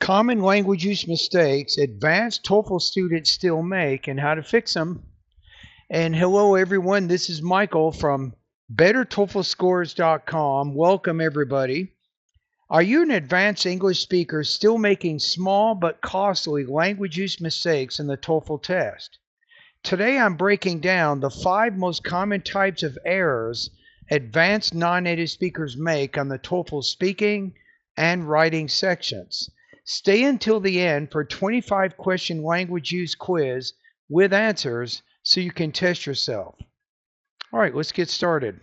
Common language use mistakes advanced TOEFL students still make and how to fix them. And hello, everyone. This is Michael from BetterTOEFLScores.com. Welcome, everybody. Are you an advanced English speaker still making small but costly language use mistakes in the TOEFL test? Today, I'm breaking down the 5 most common types of errors advanced non-native speakers make on the TOEFL speaking and writing sections. Stay until the end for a 25-question language use quiz with answers so you can test yourself. All right, let's get started.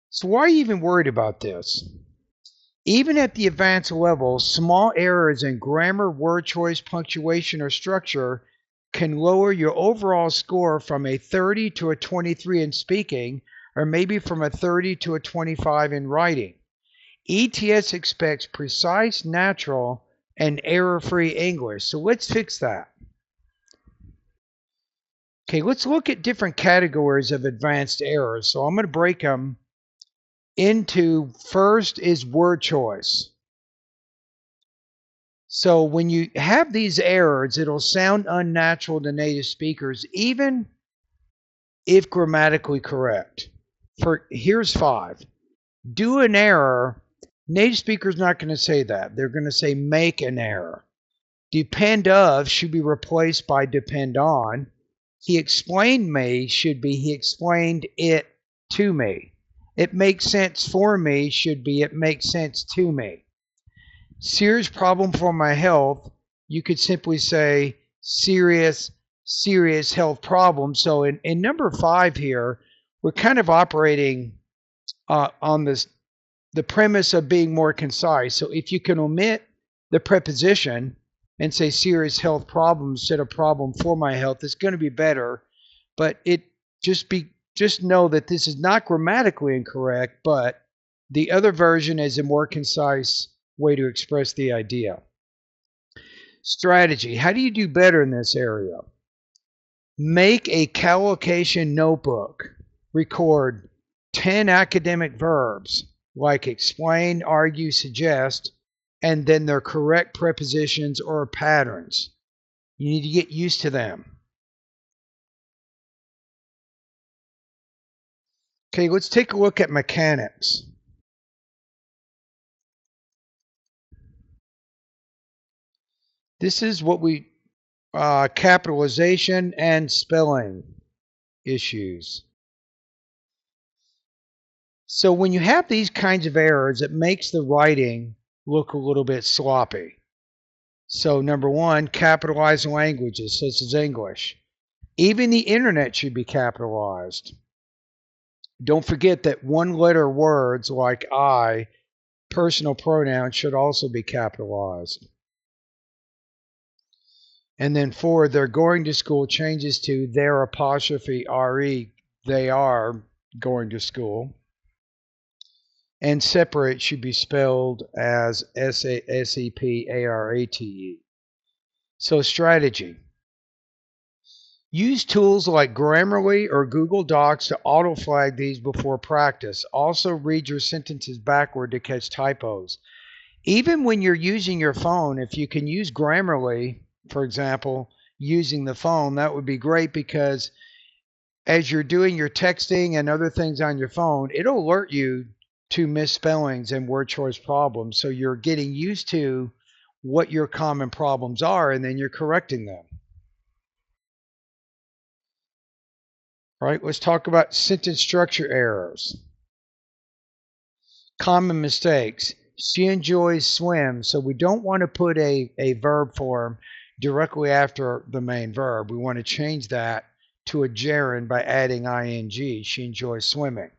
So why are you even worried about this? Even at the advanced level, small errors in grammar, word choice, punctuation, or structure can lower your overall score from a 30 to a 23 in speaking, or maybe from a 30 to a 25 in writing. ETS expects precise, natural, and error-free English. So let's fix that. Okay, let's look at different categories of advanced errors. So I'm going to break them into, first is word choice. So when you have these errors, it'll sound unnatural to native speakers, even if grammatically correct. Here's 5. Do an error. Native speakers not going to say that. They're going to say make an error. Depend of should be replaced by depend on. He explained me should be he explained it to me. It makes sense for me should be it makes sense to me. Serious problem for my health, you could simply say serious health problem. So in number 5 here, we're kind of operating on the premise of being more concise. So if you can omit the preposition and say serious health problem instead of problem for my health, it's going to be better. But just know that this is not grammatically incorrect, but the other version is a more concise way to express the idea. Strategy. How do you do better in this area? Make a collocation notebook. Record 10 academic verbs like explain, argue, suggest, and then their correct prepositions or patterns. You need to get used to them. Okay, let's take a look at mechanics. This is what we capitalization and spelling issues. So when you have these kinds of errors, it makes the writing look a little bit sloppy. So number 1, capitalized languages such as English. Even the internet should be capitalized. Don't forget that one-letter words like I, personal pronouns, should also be capitalized. And then 4, they're going to school changes to their apostrophe RE, they are going to school. And separate should be spelled as separate. So strategy. Use tools like Grammarly or Google Docs to auto-flag these before practice. Also read your sentences backward to catch typos. Even when you're using your phone, if you can use Grammarly, for example, using the phone, that would be great because as you're doing your texting and other things on your phone, it'll alert you to misspellings and word choice problems. So you're getting used to what your common problems are, and then you're correcting them. All right, let's talk about sentence structure errors. Common mistakes. She enjoys swim, so we don't want to put a verb form directly after the main verb. We want to change that to a gerund by adding ing. She enjoys swimming.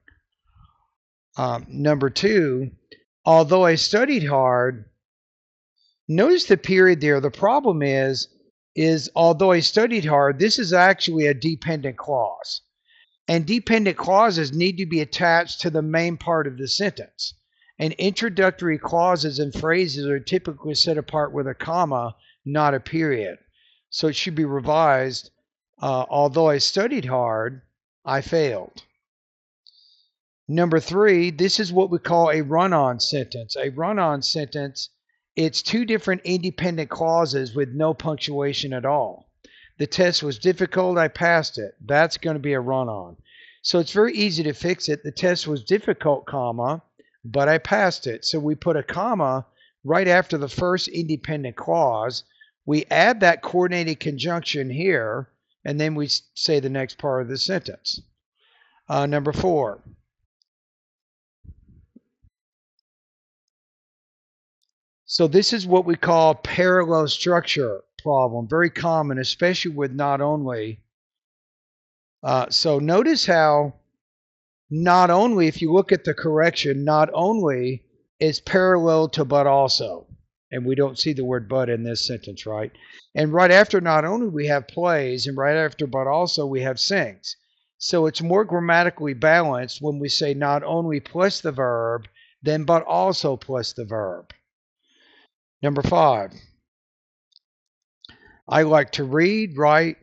Number 2, although I studied hard, notice the period there. The problem is although I studied hard, this is actually a dependent clause. And dependent clauses need to be attached to the main part of the sentence. And introductory clauses and phrases are typically set apart with a comma, not a period. So it should be revised. Although I studied hard, I failed. Number 3, this is what we call a run-on sentence. A run-on sentence, it's two different independent clauses with no punctuation at all. The test was difficult, I passed it. That's going to be a run-on. So it's very easy to fix it. The test was difficult, comma, but I passed it. So we put a comma right after the first independent clause. We add that coordinated conjunction here, and then we say the next part of the sentence. Number 4. So this is what we call parallel structure problem. Very common, especially with not only. So notice how not only, if you look at the correction, not only is parallel to but also. And we don't see the word but in this sentence, right? And right after not only we have plays, and right after but also we have sings. So it's more grammatically balanced when we say not only plus the verb, than but also plus the verb. Number 5. I like to read, write,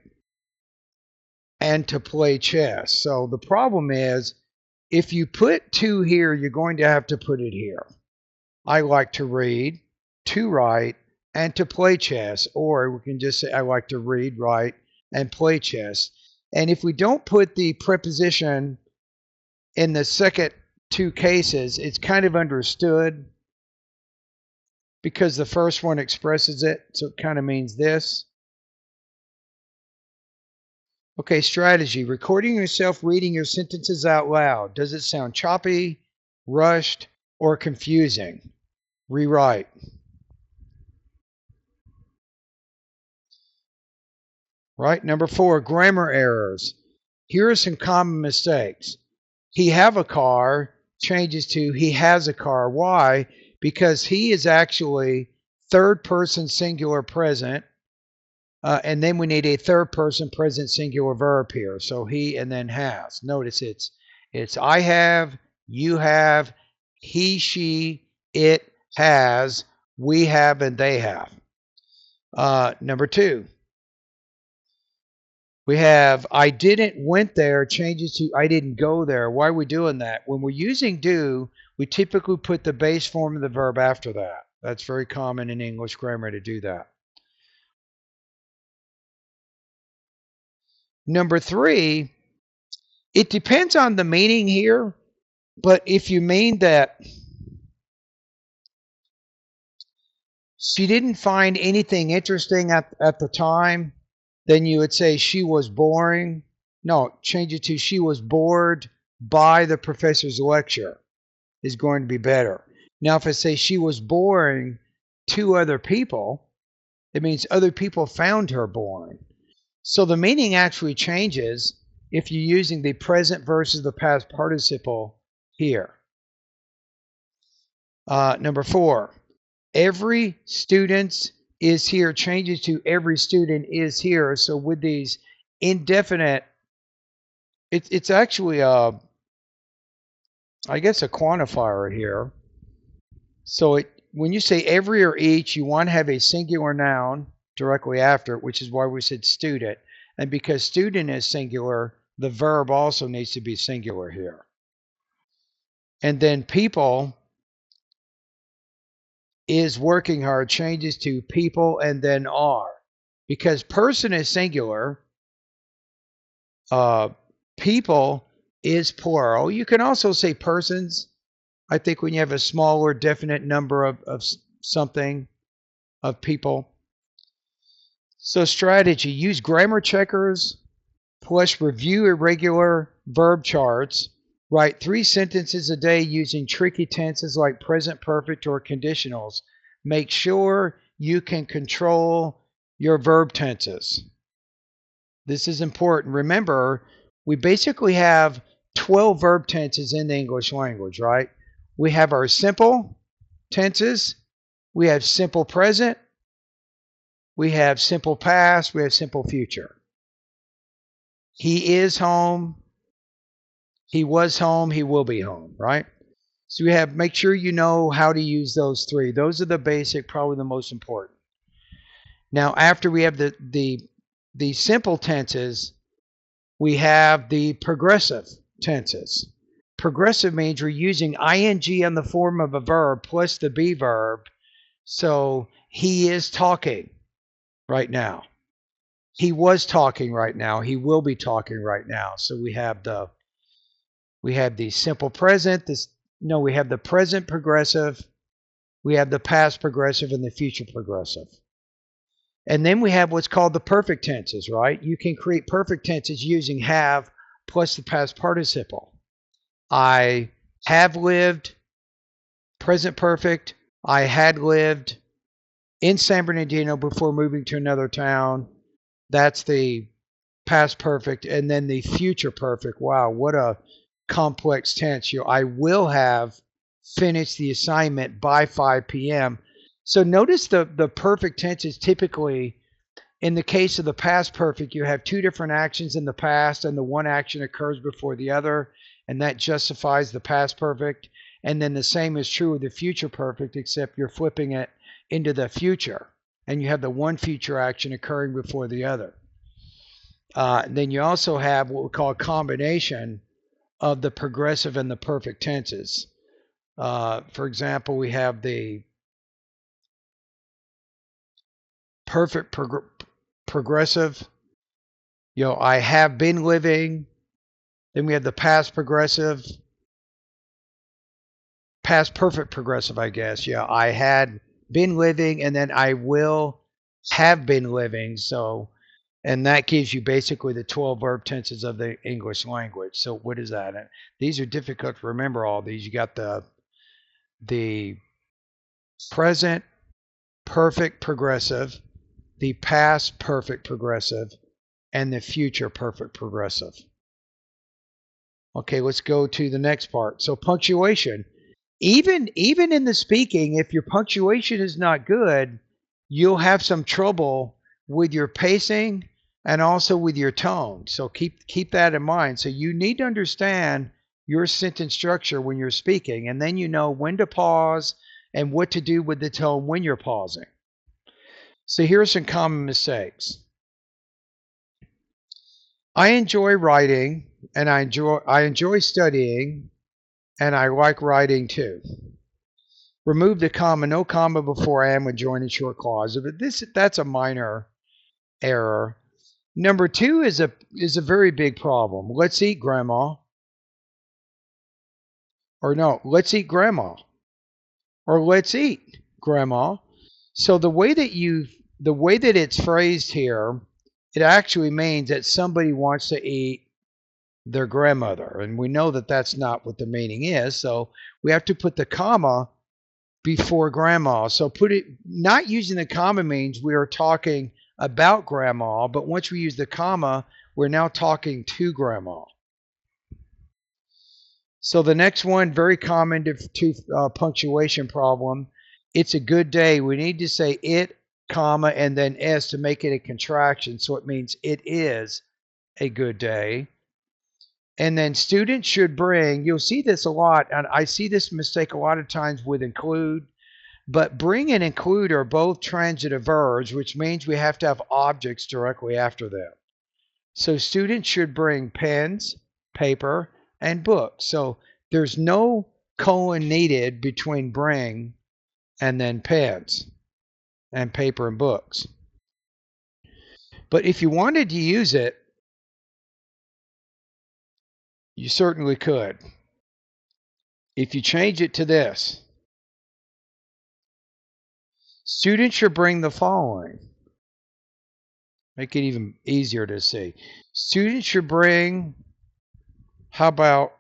and to play chess. So the problem is, if you put to here, you're going to have to put it here. I like to read, to write, and to play chess. Or we can just say I like to read, write, and play chess. And if we don't put the preposition in the second two cases, it's kind of understood because the first one expresses it. So it kind of means this. Okay, strategy. Recording yourself reading your sentences out loud. Does it sound choppy, rushed, or confusing? Rewrite. Right? Number 4, grammar errors. Here are some common mistakes. He have a car changes to he has a car. Why? Because he is actually third person singular present. And then we need a third person present singular verb here. So he and then has. Notice it's I have, you have, he, she, it has, we have, and they have. Number 2, we have I didn't went there changes to I didn't go there. Why are we doing that? When we're using do, we typically put the base form of the verb after that. That's very common in English grammar to do that. Number 3, it depends on the meaning here, but if you mean that she didn't find anything interesting at the time, then you would say she was boring. No, change it to she was bored by the professor's lecture is going to be better. Now, if I say she was boring to other people, it means other people found her boring. So the meaning actually changes if you're using the present versus the past participle here. Number 4, every student is here changes to every student is here. So with these indefinite, it's actually I guess a quantifier here. So when you say every or each, you want to have a singular noun directly after it, which is why we said student. And because student is singular, the verb also needs to be singular here. And then people is working hard changes to people and then are. Because person is singular, people is plural. You can also say persons. I think when you have a smaller definite number of something, of people. So strategy, use grammar checkers plus review irregular verb charts. Write 3 sentences a day using tricky tenses like present perfect or conditionals. Make sure you can control your verb tenses. This is important. Remember, we basically have 12 verb tenses in the English language, right? We have our simple tenses, we have simple present, we have simple past, we have simple future. He is home, he was home, he will be home, right? So we have, make sure you know how to use those 3. Those are the basic, probably the most important. Now, after we have the simple tenses, we have the progressive tenses. Progressive means we're using ing on the form of a verb plus the be verb. So he is talking right now. He was talking right now. He will be talking right now. So we have the simple present. We have the present progressive. We have the past progressive and the future progressive. And then we have what's called the perfect tenses, right? You can create perfect tenses using have plus the past participle. I have lived, present perfect. I had lived in San Bernardino before moving to another town. That's the past perfect. And then the future perfect. Wow, what a complex tense. I will have finished the assignment by 5 p.m. So notice the perfect tense is typically, in the case of the past perfect, you have two different actions in the past, and the one action occurs before the other, and that justifies the past perfect. And then the same is true with the future perfect, except you're flipping it into the future, and you have the one future action occurring before the other. Then you also have what we call a combination of the progressive and the perfect tenses. For example, we have the perfect progressive. I have been living. Then we have the past progressive, past perfect progressive, I guess. I had been living, and then I will have been living. So, and that gives you basically the 12 verb tenses of the English language. So what is that? And these are difficult to remember, all these. You got the present perfect progressive, the past perfect progressive, and the future perfect progressive. Okay, let's go to the next part. So punctuation. Even in the speaking, if your punctuation is not good, you'll have some trouble with your pacing and also with your tone. So keep that in mind. So you need to understand your sentence structure when you're speaking, and then you know when to pause and what to do with the tone when you're pausing. So here are some common mistakes. I enjoy writing, and I enjoy studying, and I like writing too. Remove the comma, no comma before am when joining short clause. But that's a minor error. Number two is a very big problem. Let's eat, Grandma. Or no, let's eat, Grandma. Or let's eat, Grandma. So the way that it's phrased here, it actually means that somebody wants to eat their grandmother, and we know that that's not what the meaning is. So we have to put the comma before grandma. So not using the comma means we are talking about grandma, but once we use the comma, we're now talking to grandma. So the next one, very common to punctuation problem. It's a good day. We need to say it, comma, and then s to make it a contraction. So it means it is a good day. And then students should bring, you'll see this a lot, and I see this mistake a lot of times with include, but bring and include are both transitive verbs, which means we have to have objects directly after them. So students should bring pens, paper, and books. So there's no colon needed between bring and then pens and paper and books. But if you wanted to use it, you certainly could. If you change it to this, students should bring the following. Make it even easier to see. Students should bring, how about,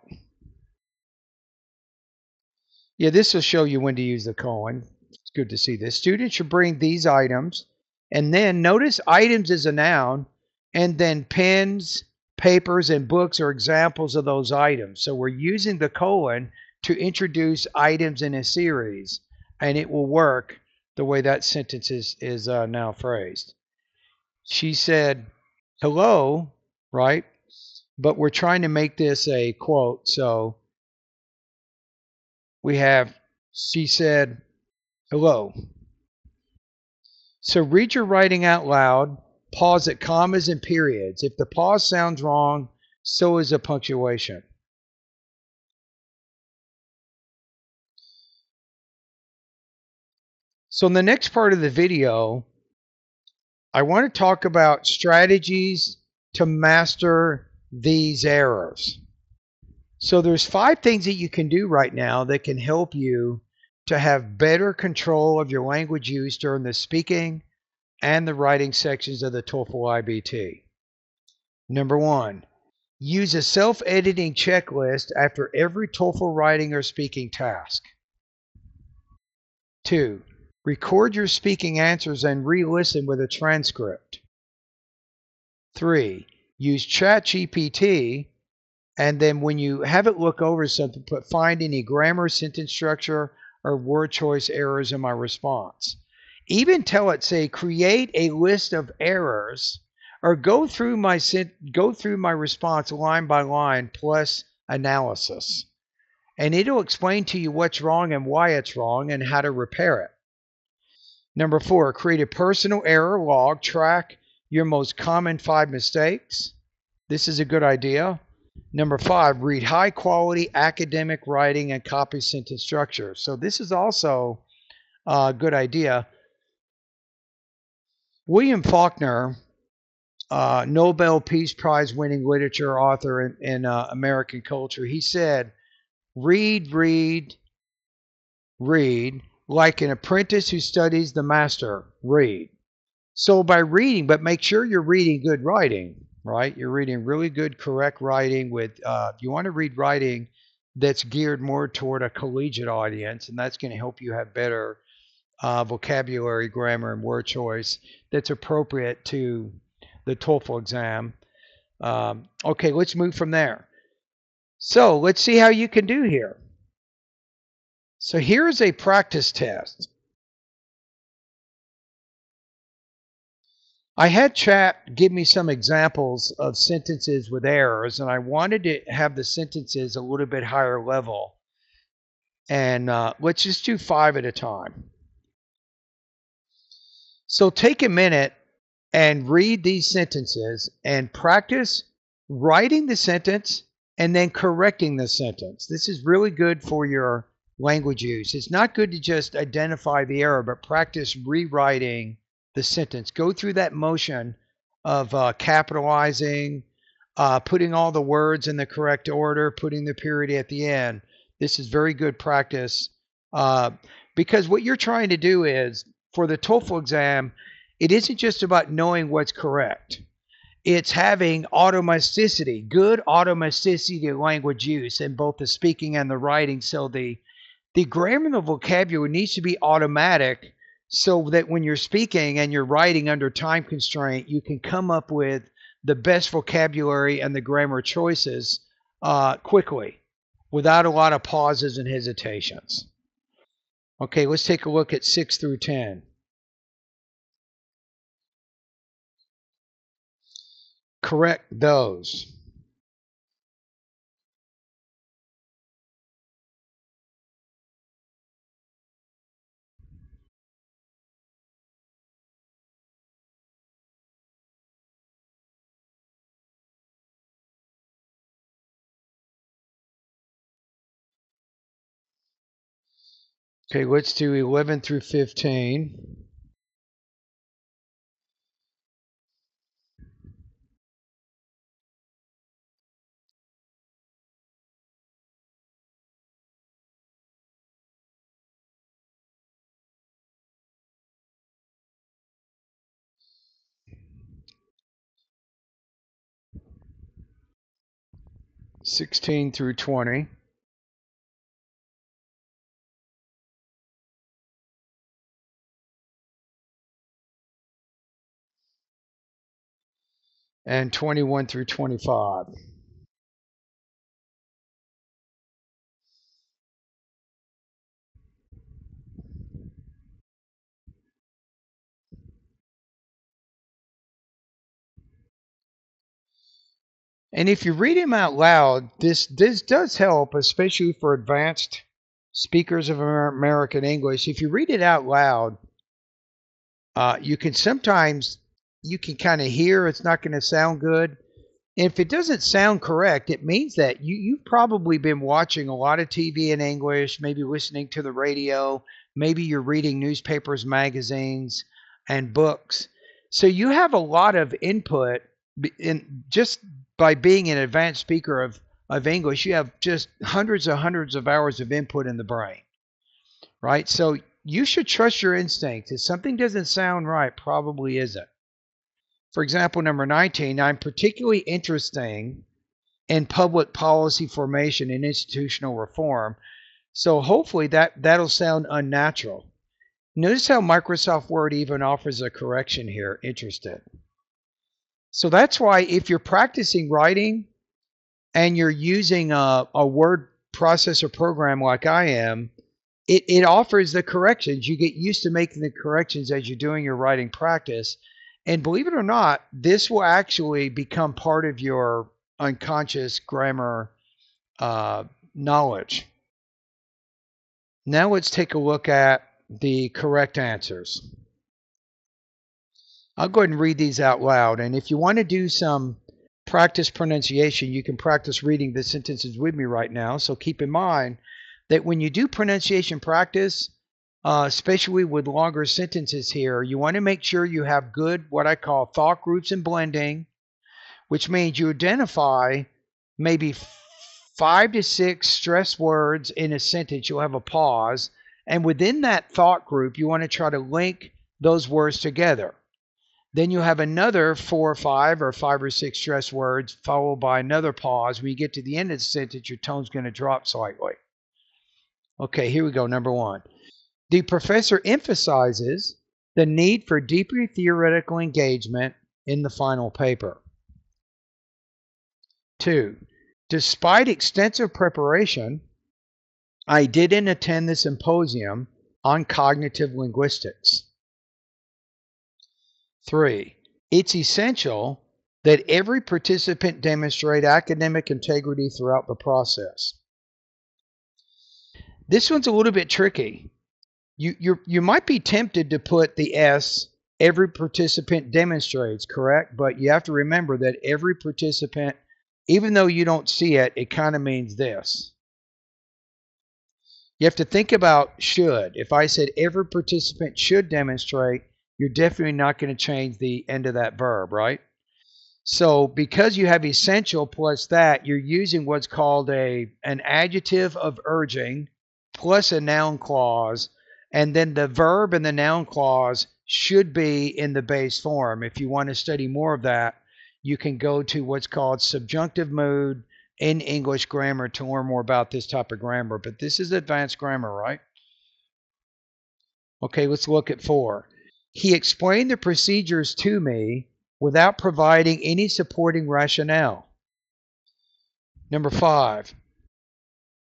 this will show you when to use the colon. It's good to see this. Students should bring these items, and then notice items is a noun, and then pens, papers, and books are examples of those items. So we're using the colon to introduce items in a series, and it will work the way that sentence is now phrased. She said, hello, right? But we're trying to make this a quote. So we have, she said, hello. So read your writing out loud. Pause at commas and periods. If the pause sounds wrong, so is a punctuation. So in the next part of the video, I want to talk about strategies to master these errors. So there's 5 things that you can do right now that can help you to have better control of your language use during the speaking and the writing sections of the TOEFL IBT. Number 1, use a self-editing checklist after every TOEFL writing or speaking task. 2, record your speaking answers and re-listen with a transcript. 3, use ChatGPT, and then when you have it look over something, find any grammar, sentence structure, or word choice errors in my response. Even tell it, say, create a list of errors, or go through my response line by line plus analysis. And it'll explain to you what's wrong and why it's wrong and how to repair it. Number 4, create a personal error log. Track your most common 5 mistakes. This is a good idea. Number 5, read high quality academic writing and copy sentence structure. So this is also a good idea. William Faulkner, Nobel Peace Prize winning literature author in American culture, he said, read, read, read, like an apprentice who studies the master. Read. So by reading, but make sure you're reading good writing, right? You're reading really good, correct writing with, you want to read writing that's geared more toward a collegiate audience, and that's going to help you have better vocabulary, grammar, and word choice that's appropriate to the TOEFL exam. Okay, let's move from there. So let's see how you can do here. So here's a practice test. I had Chat give me some examples of sentences with errors, and I wanted to have the sentences a little bit higher level. And let's just do 5 at a time. So take a minute and read these sentences and practice writing the sentence and then correcting the sentence. This is really good for your language use. It's not good to just identify the error, but practice rewriting the sentence. Go through that motion of capitalizing, putting all the words in the correct order, putting the period at the end. This is very good practice because what you're trying to do is, for the TOEFL exam, it isn't just about knowing what's correct. It's having automaticity, good automaticity to language use in both the speaking and the writing. So the grammar and the vocabulary needs to be automatic so that when you're speaking and you're writing under time constraint, you can come up with the best vocabulary and the grammar choices quickly without a lot of pauses and hesitations. Okay, let's take a look at 6 through 10. Correct those. Okay, let's do 11 through 15. Sixteen through 20. And 21 through 25. And if you read them out loud, this does help, especially for advanced speakers of American English. If you read it out loud, you can kind of hear it's not going to sound good. If it doesn't sound correct, it means that you've probably been watching a lot of TV in English, maybe listening to the radio, maybe you're reading newspapers, magazines, and books. So you have a lot of input in just by being an advanced speaker of English, you have just hundreds of hours of input in the brain, right? So you should trust your instincts. If something doesn't sound right, probably isn't. For example, number 19, I'm particularly interested in public policy formation and institutional reform. So hopefully that'll sound unnatural. Notice how Microsoft Word even offers a correction here, interested. So that's why if you're practicing writing and you're using a word processor program like I am, it offers the corrections. You get used to making the corrections as you're doing your writing practice. And believe it or not, this will actually become part of your unconscious grammar knowledge. Now let's take a look at the correct answers. I'll go ahead and read these out loud. And if you want to do some practice pronunciation, you can practice reading the sentences with me right now. So keep in mind that when you do pronunciation practice, especially with longer sentences here, you want to make sure you have good, what I call thought groups and blending, which means you identify maybe 5 to 6 stress words in a sentence. You'll have a pause. And within that thought group, you want to try to link those words together. Then you have another 4 or 5 or 5 or 6 stress words followed by another pause. When you get to the end of the sentence, your tone's going to drop slightly. Okay, here we go. Number 1. The professor emphasizes the need for deeper theoretical engagement in the final paper. 2. Despite extensive preparation, I didn't attend the symposium on cognitive linguistics. 3. It's essential that every participant demonstrate academic integrity throughout the process. This one's a little bit tricky. You might be tempted to put the S, every participant demonstrates, correct? But you have to remember that every participant, even though you don't see it, it kind of means this. You have to think about should. If I said every participant should demonstrate, you're definitely not going to change the end of that verb, right? So because you have essential plus that, you're using what's called an adjective of urging plus a noun clause, and then the verb and the noun clause should be in the base form. If you want to study more of that, you can go to what's called subjunctive mood in English grammar to learn more about this type of grammar. But this is advanced grammar, right? Okay, let's look at 4. He explained the procedures to me without providing any supporting rationale. Number 5.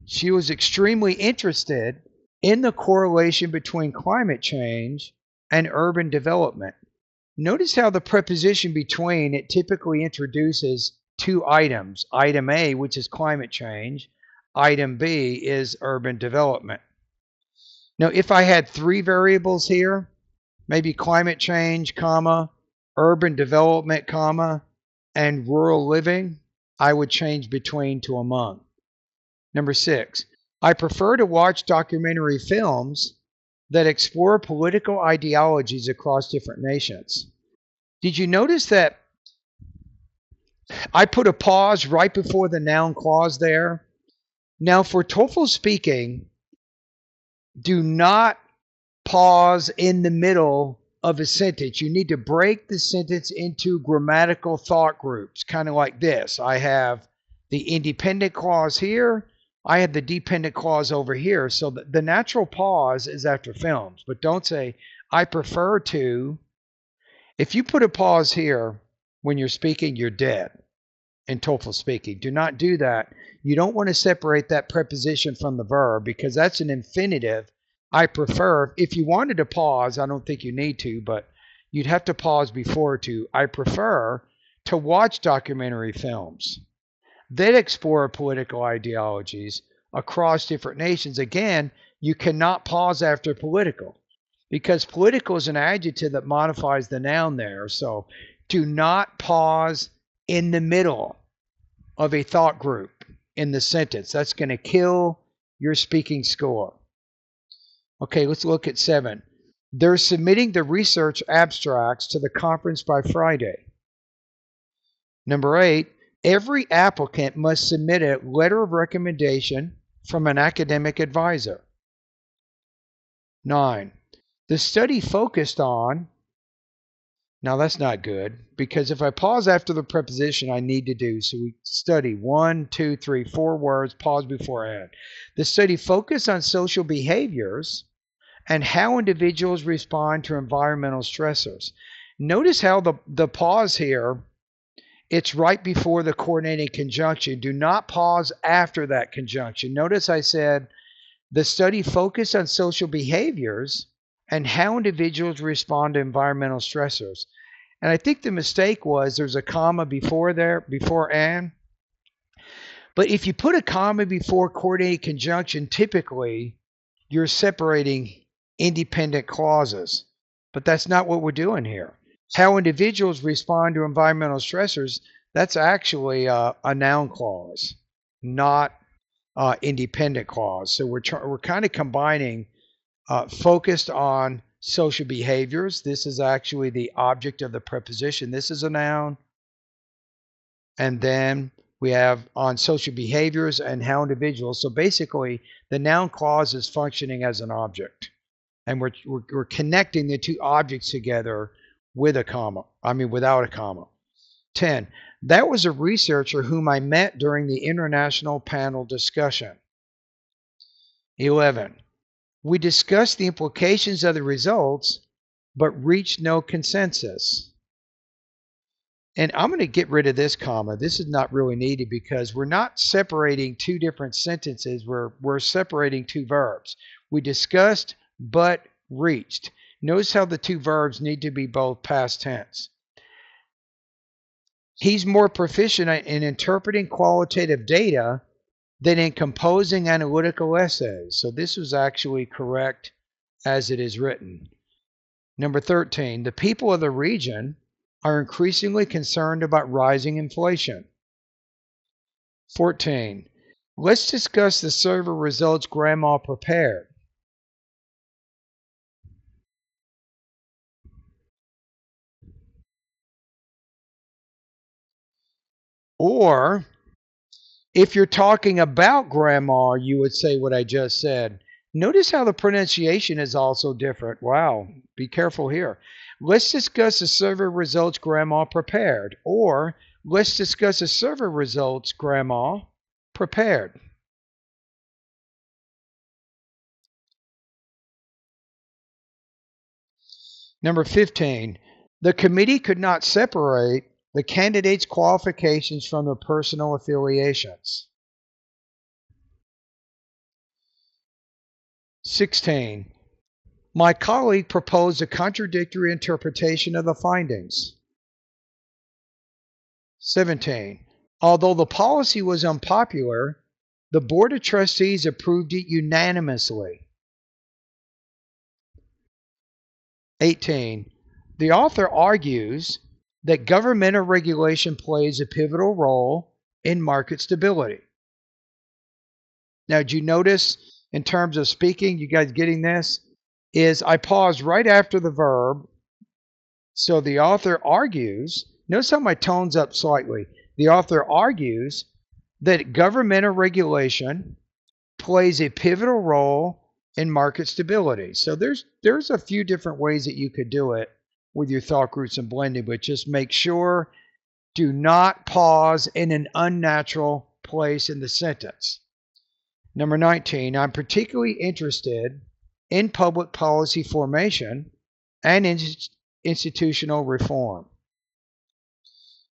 She was extremely interested in the correlation between climate change and urban development. Notice how the preposition between, it typically introduces 2 items. Item A, which is climate change. Item B is urban development. Now, if I had 3 variables here, maybe climate change, comma, urban development, comma, and rural living, I would change between to among. Number 6, I prefer to watch documentary films that explore political ideologies across different nations. Did you notice that I put a pause right before the noun clause there? Now, for TOEFL speaking, do not pause in the middle of a sentence. You need to break the sentence into grammatical thought groups, kind of like this. I have the independent clause here. I have the dependent clause over here. So the natural pause is after films, but don't say, I prefer to. If you put a pause here when you're speaking, you're dead in TOEFL speaking. Do not do that. You don't want to separate that preposition from the verb because that's an infinitive. I prefer. If you wanted to pause, I don't think you need to, but you'd have to pause before to. I prefer to watch documentary films that explore political ideologies across different nations. Again, you cannot pause after political because political is an adjective that modifies the noun there. So do not pause in the middle. of a thought group in the sentence. That's going to kill your speaking score. Okay, let's look at 7. They're submitting the research abstracts to the conference by Friday. Number 8, every applicant must submit a letter of recommendation from an academic advisor. 9, the study focused on, now that's not good, because if I pause after the preposition, I need to do, so we study 1, 2, 3, 4 words, pause before add. The study focused on social behaviors and how individuals respond to environmental stressors. Notice how the pause here, it's right before the coordinating conjunction. Do not pause after that conjunction. Notice I said the study focused on social behaviors and how individuals respond to environmental stressors. And I think the mistake was there's a comma before there, before and. But if you put a comma before coordinating conjunction, typically you're separating independent clauses. But that's not what we're doing here. How individuals respond to environmental stressors, that's actually a noun clause, not independent clause. So we're kind of combining focused on social behaviors. This is actually the object of the preposition. This is a noun. And then we have on social behaviors and how individuals. So basically, the noun clause is functioning as an object. And we're connecting the two objects together with a comma. I mean, without a comma. 10. That was a researcher whom I met during the international panel discussion. 11. We discussed the implications of the results, but reached no consensus. And I'm going to get rid of this comma. This is not really needed because we're not separating two different sentences. We're separating two verbs. We discussed, but reached. Notice how the two verbs need to be both past tense. He's more proficient in interpreting qualitative data than in composing analytical essays. So this was actually correct as it is written. Number 13, the people of the region are increasingly concerned about rising inflation. 14, let's discuss the survey results Grandma prepared. Or if you're talking about grandma, you would say what I just said. Notice how the pronunciation is also different. Wow, be careful here. Let's discuss the survey results Grandma prepared. Or let's discuss the survey results Grandma prepared. Number 15, the committee could not separate the candidate's qualifications from their personal affiliations. 16, my colleague proposed a contradictory interpretation of the findings. 17, although the policy was unpopular, the Board of Trustees approved it unanimously. 18, the author argues that governmental regulation plays a pivotal role in market stability. Now, do you notice in terms of speaking, you guys getting this? Is I pause right after the verb. So the author argues, notice how my tone's up slightly. The author argues that governmental regulation plays a pivotal role in market stability. So there's a few different ways that you could do it with your thought groups and blending, but just make sure do not pause in an unnatural place in the sentence. Number 19, I'm particularly interested in public policy formation and institutional reform.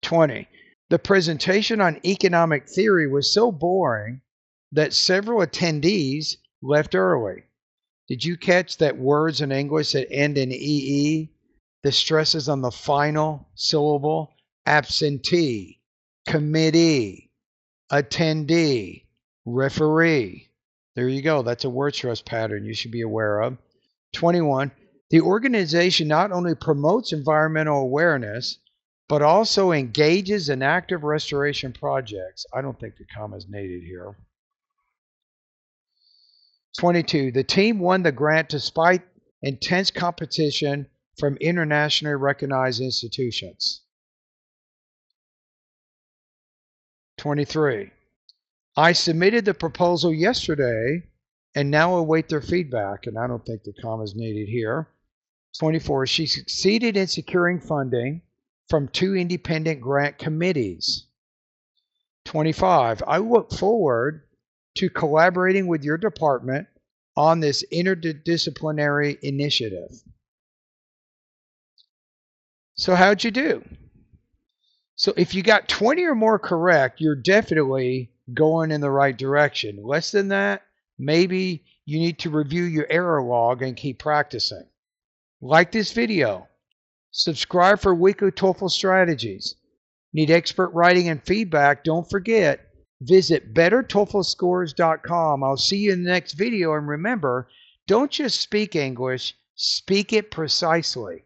20, the presentation on economic theory was so boring that several attendees left early. Did you catch that words in English that end in EE? The stress is on the final syllable. Absentee, committee, attendee, referee. There you go. That's a word stress pattern you should be aware of. 21, the organization not only promotes environmental awareness, but also engages in active restoration projects. I don't think the comma is needed here. 22. The team won the grant despite intense competition from internationally recognized institutions. 23. I submitted the proposal yesterday and now await their feedback, and I don't think the comma is needed here. 24. She succeeded in securing funding from 2 independent grant committees. 25. I look forward to collaborating with your department on this interdisciplinary initiative. So how'd you do? So if you got 20 or more correct, you're definitely going in the right direction. Less than that, maybe you need to review your error log and keep practicing. Like this video. Subscribe for weekly TOEFL strategies. Need expert writing and feedback? Don't forget, visit bettertoeflscores.com. I'll see you in the next video, and remember, don't just speak English, speak it precisely.